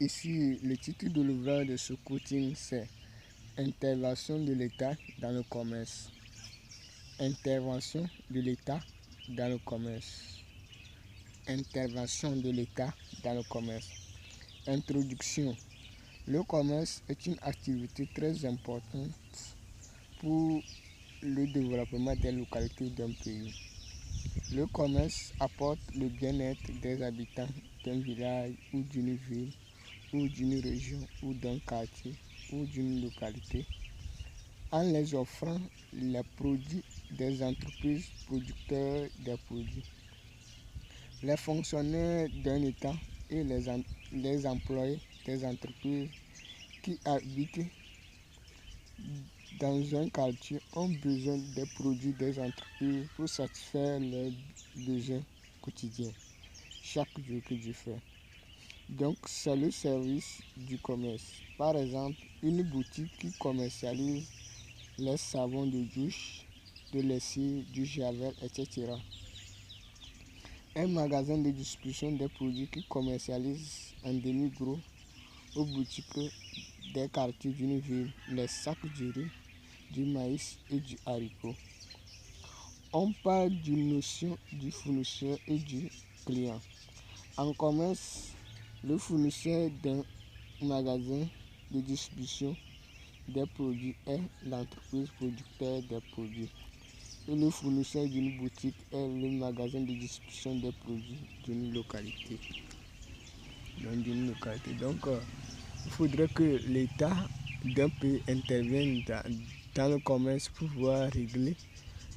Ici, le titre de l'ouvrage de ce coaching, c'est Intervention de l'État dans le commerce. Intervention de l'État dans le commerce. Intervention de l'État dans le commerce. Introduction. Le commerce est une activité très importante pour le développement des localités d'un pays. Le commerce apporte le bien-être des habitants d'un village ou d'une ville ou d'une région ou d'un quartier ou d'une localité en les offrant les produits des entreprises producteurs des produits, les fonctionnaires d'un État et les employés des entreprises qui habitent dans un quartier ont besoin des produits des entreprises pour satisfaire leurs besoins quotidiens, chaque jour que Dieu fait. Donc, c'est le service du commerce. Par exemple, une boutique qui commercialise les savons de douche, de lessive, du javel, etc. Un magasin de distribution des produits qui commercialise en demi-gros aux boutiques des quartiers d'une ville les sacs du riz, du maïs et du haricot. On parle d'une notion du fournisseur et du client. En commerce, le fournisseur d'un magasin de distribution des produits est l'entreprise producteur des produits. Et le fournisseur d'une boutique est le magasin de distribution des produits d'une localité. Donc, il faudrait que l'État d'un pays intervienne dans le commerce pour pouvoir régler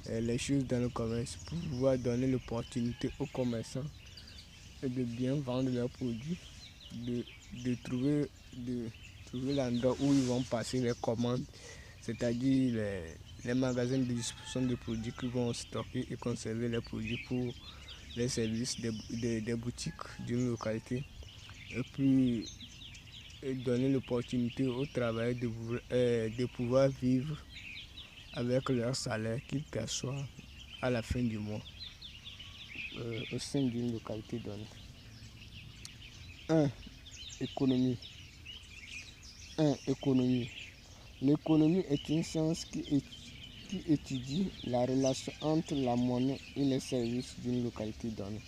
les choses dans le commerce, pour pouvoir donner l'opportunité aux commerçants de bien vendre leurs produits, de trouver l'endroit où ils vont passer les commandes, c'est-à-dire les magasins de distribution de produits qui vont stocker et conserver les produits pour les services des boutiques d'une localité. Et puis donner l'opportunité aux travailleurs de pouvoir vivre avec leur salaire qu'ils perçoivent à la fin du mois au sein d'une localité donnée. 1. Économie. L'économie est une science qui étudie la relation entre la monnaie et les services d'une localité donnée.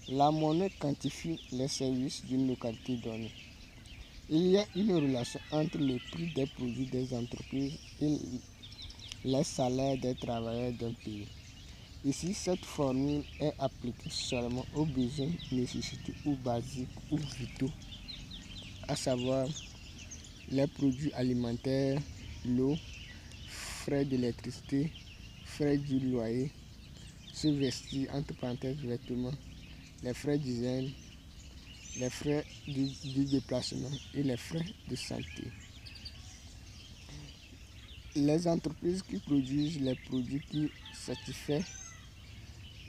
La monnaie quantifie les services d'une localité donnée. Il y a une relation entre le prix des produits des entreprises et les salaires des travailleurs d'un pays. Ici, cette formule est appliquée seulement aux besoins, nécessités ou basiques ou vitaux, à savoir les produits alimentaires, l'eau, frais d'électricité, frais du loyer, se vestir, entre parenthèses vêtements, les frais d'hygiène, les frais du déplacement et les frais de santé. Les entreprises qui produisent les produits qui satisfont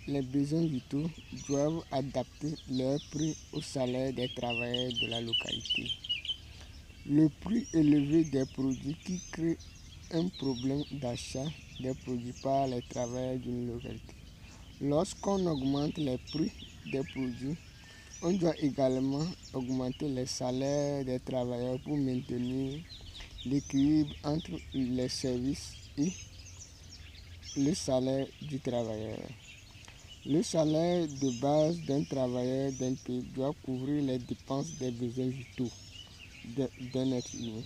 les besoins vitaux doivent adapter leur prix au salaire des travailleurs de la localité. Le prix élevé des produits qui crée un problème d'achat des produits par les travailleurs d'une localité. Lorsqu'on augmente les prix des produits, on doit également augmenter les salaires des travailleurs pour maintenir l'équilibre entre les services et le salaire du travailleur. Le salaire de base d'un travailleur d'un pays doit couvrir les dépenses des besoins vitaux d'un être humain.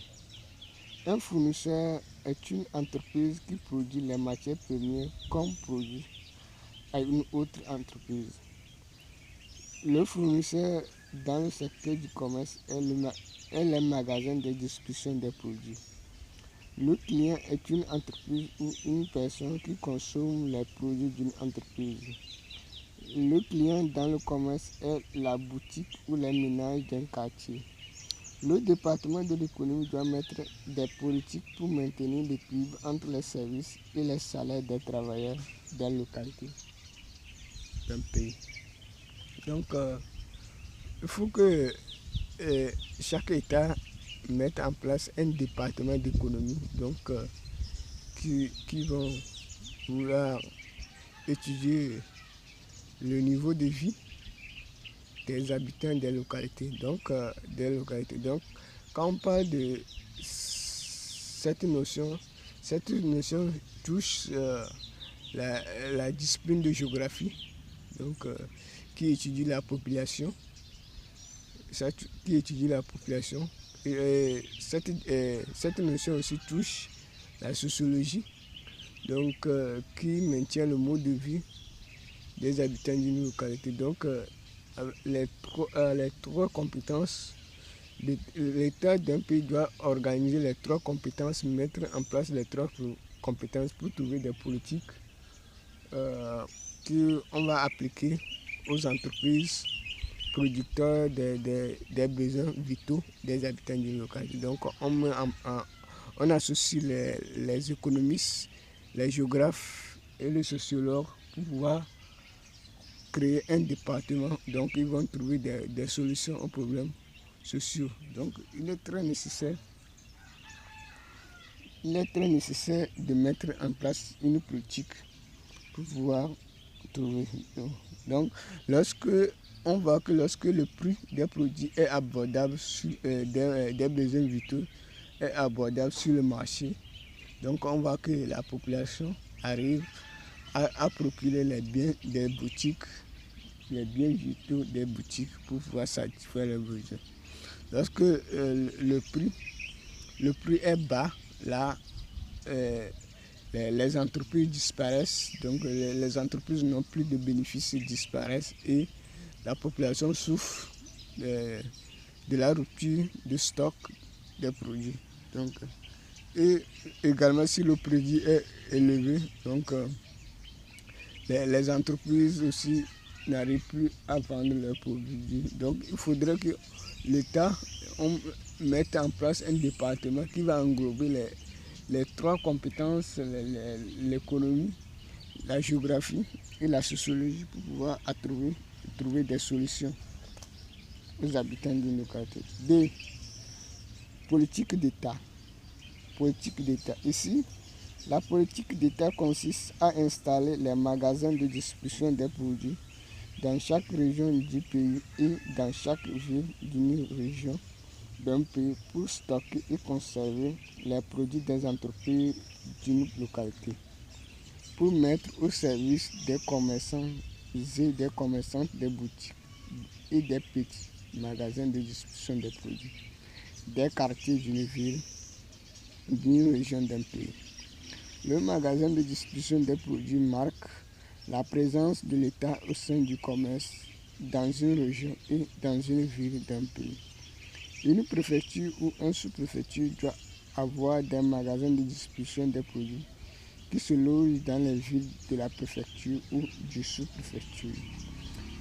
Un fournisseur est une entreprise qui produit les matières premières comme produit à une autre entreprise. Le fournisseur dans le secteur du commerce est le magasin de distribution des produits. Le client est une entreprise ou une personne qui consomme les produits d'une entreprise. Le client dans le commerce est la boutique ou les ménages d'un quartier. Le département de l'économie doit mettre des politiques pour maintenir l'équilibre entre les services et les salaires des travailleurs des localités d'un pays. Donc, il faut que chaque État mette en place un département d'économie qui vont vouloir étudier le niveau de vie des habitants des localités. Donc, quand on parle de cette notion touche la discipline de géographie, donc qui étudie la population, Et cette notion aussi touche la sociologie, donc qui maintient le mode de vie des habitants d'une localité. Donc les trois compétences, l'État d'un pays doit organiser les trois compétences, mettre en place les trois compétences pour trouver des politiques qu'on va appliquer aux entreprises producteurs des besoins vitaux des habitants d'une localité. Donc on associe les économistes, les géographes et les sociologues pour pouvoir créer un département. Donc ils vont trouver des solutions aux problèmes sociaux. Donc il est très nécessaire de mettre en place une politique pour pouvoir trouver. Donc lorsque le prix des produits est abordable des besoins vitaux est abordable sur le marché, donc on voit que la population arrive à procurer les biens des boutiques, les biens vitaux des boutiques pour pouvoir satisfaire leurs besoins. Lorsque le prix est bas, là, les entreprises disparaissent, donc les entreprises n'ont plus de bénéfices, disparaissent et la population souffre de la rupture de stock des produits. Donc, et également si le produit est élevé, donc les entreprises aussi n'arrivent plus à vendre leurs produits. Donc il faudrait que l'État mette en place un département qui va englober les trois compétences, l'économie, la géographie et la sociologie pour pouvoir trouver des solutions aux habitants d'une localité. 2. Politique d'État. Ici, la politique d'État consiste à installer les magasins de distribution des produits dans chaque région du pays et dans chaque ville d'une région d'un pays pour stocker et conserver les produits des entreprises d'une localité, pour mettre au service des commerçants et des commerçantes des boutiques et des petits magasins de distribution des produits des quartiers d'une ville, d'une région d'un pays. Le magasin de distribution des produits marque la présence de l'État au sein du commerce dans une région et dans une ville d'un pays. Une préfecture ou un sous-préfecture doit avoir des magasins de distribution des produits qui se logent dans les villes de la préfecture ou du sous-préfecture.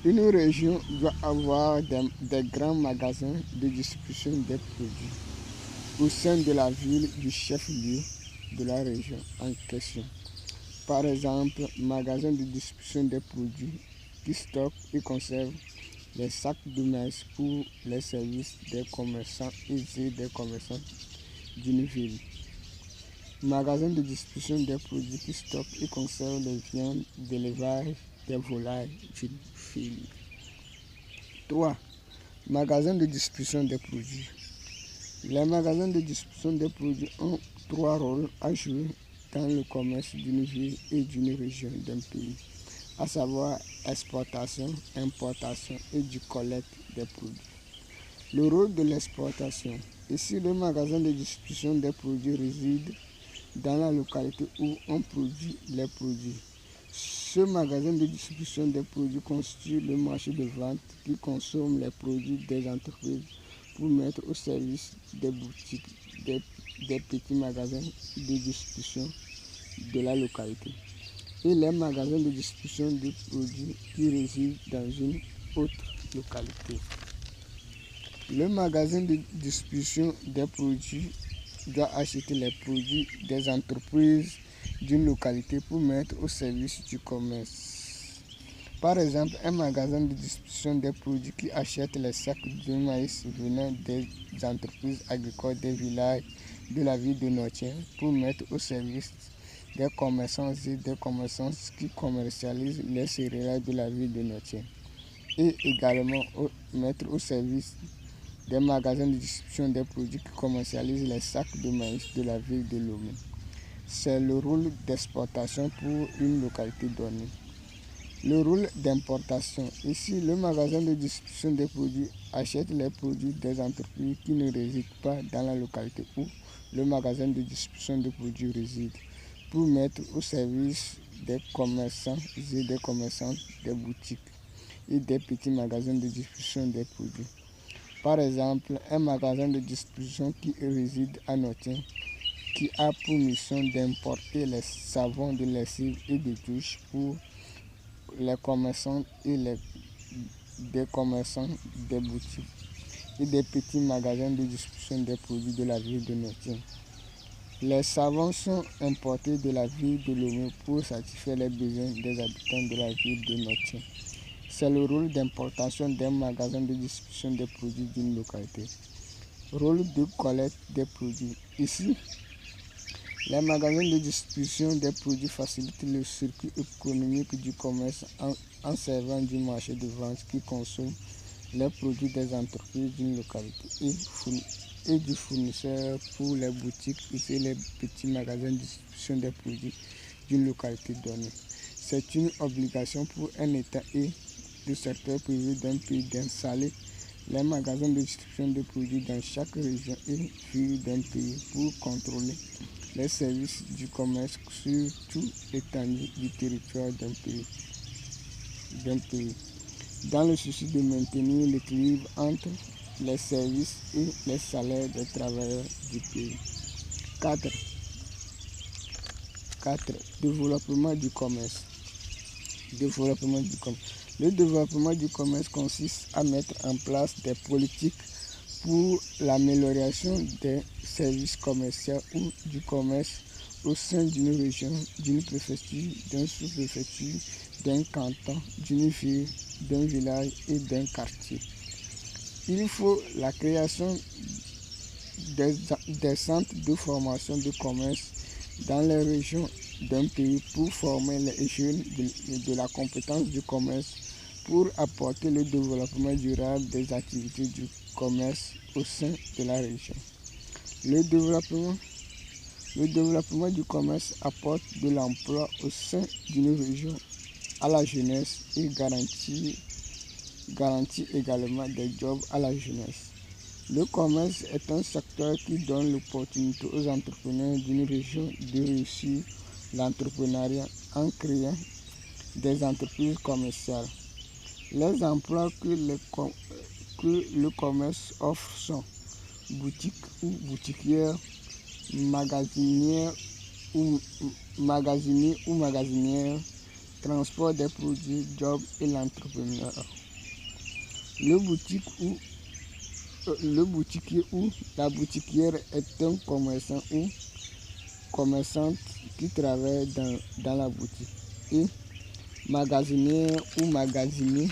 Une région doit avoir des grands magasins de distribution des produits au sein de la ville du chef-lieu de la région en question. Par exemple, magasin de distribution des produits qui stockent et conservent les sacs de maïs pour les services des commerçants et des commerçants d'une ville. Magasin de distribution des produits qui stockent et conservent les viandes d'élevage des volailles d'une ville. 3. Magasin de distribution des produits. Les magasins de distribution des produits ont 3 rôles à jouer dans le commerce d'une ville et d'une région d'un pays, à savoir exportation, importation et du collecte des produits. Le rôle de l'exportation. Ici, le magasin de distribution des produits réside dans la localité où on produit les produits. Ce magasin de distribution des produits constitue le marché de vente qui consomme les produits des entreprises pour mettre au service des boutiques, des petits magasins de distribution de la localité et les magasins de distribution de produits qui résident dans une autre localité. Le magasin de distribution des produits doit acheter les produits des entreprises d'une localité pour mettre au service du commerce. Par exemple, un magasin de distribution des produits qui achète les sacs de maïs venant des entreprises agricoles des villages de la ville de Notiens pour mettre au service des commerçants et des commerçantes qui commercialisent les céréales de la ville de Notiens. et également mettre au service des magasins de distribution des produits qui commercialisent les sacs de maïs de la ville de Lomé. C'est le rôle d'exportation pour une localité donnée. Le rôle d'importation. Ici, le magasin de distribution des produits achète les produits des entreprises qui ne résident pas dans la localité où le magasin de distribution des produits réside, pour mettre au service des commerçants et des commerçantes des boutiques et des petits magasins de distribution des produits. Par exemple, un magasin de distribution qui réside à Notting, qui a pour mission d'importer les savons de lessive et de douche pour les commerçants et des commerçants des boutiques et des petits magasins de distribution des produits de la ville de Notting. Les savons sont importés de la ville de Lomé pour satisfaire les besoins des habitants de la ville de Notting. C'est le rôle d'importation d'un magasin de distribution des produits d'une localité. Rôle de collecte des produits. Ici, les magasins de distribution des produits facilitent le circuit économique du commerce en servant du marché de vente qui consomme les produits des entreprises d'une localité et du fournisseur pour les boutiques et les petits magasins de distribution des produits d'une localité donnée. C'est une obligation pour un État et le secteur privé d'un pays d'installer les magasins de distribution de produits dans chaque région et ville d'un pays pour contrôler les services du commerce sur toute l'étendue du territoire d'un pays, dans le souci de maintenir l'équilibre entre les services et les salaires des travailleurs du pays. 4. Développement du commerce. Le développement du commerce consiste à mettre en place des politiques pour l'amélioration des services commerciaux ou du commerce au sein d'une région, d'une préfecture, d'une sous-préfecture, d'un canton, d'une ville, d'un village et d'un quartier. Il faut la création des centres de formation de commerce dans les régions d'un pays pour former les jeunes de la compétence du commerce, pour apporter le développement durable des activités du commerce au sein de la région. Le développement du commerce apporte de l'emploi au sein d'une région à la jeunesse et garantit également des jobs à la jeunesse. Le commerce est un secteur qui donne l'opportunité aux entrepreneurs d'une région de réussir l'entrepreneuriat en créant des entreprises commerciales. Les emplois que le commerce offre sont boutiques ou boutiquières, magasiniers ou magasinières, transport des produits, job et l'entrepreneur. Le boutiquier ou la boutiquière est un commerçant ou commerçante qui travaille dans la boutique. Et magasinier ou magasinier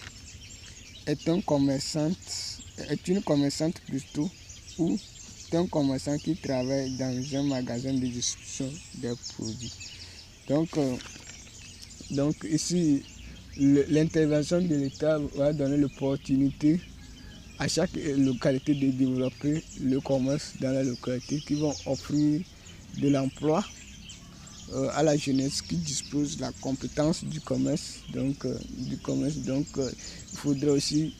est une commerçante plutôt, ou un commerçant qui travaille dans un magasin de distribution des produits. Donc ici, l'intervention de l'État va donner l'opportunité à chaque localité de développer le commerce dans la localité, qui vont offrir de l'emploi à la jeunesse qui dispose de la compétence du commerce. Donc, il faudrait aussi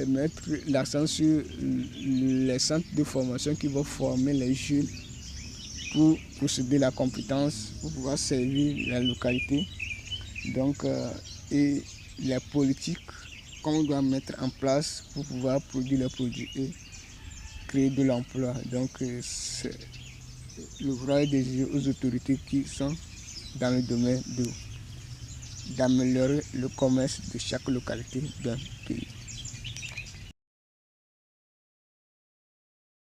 mettre l'accent sur les centres de formation qui vont former les jeunes pour posséder la compétence, pour pouvoir servir la localité. Et les politiques qu'on doit mettre en place pour pouvoir produire les produits et créer de l'emploi. Donc, c'est l'ouvrage des aux autorités qui sont dans le domaine d'améliorer le commerce de chaque localité d'un pays.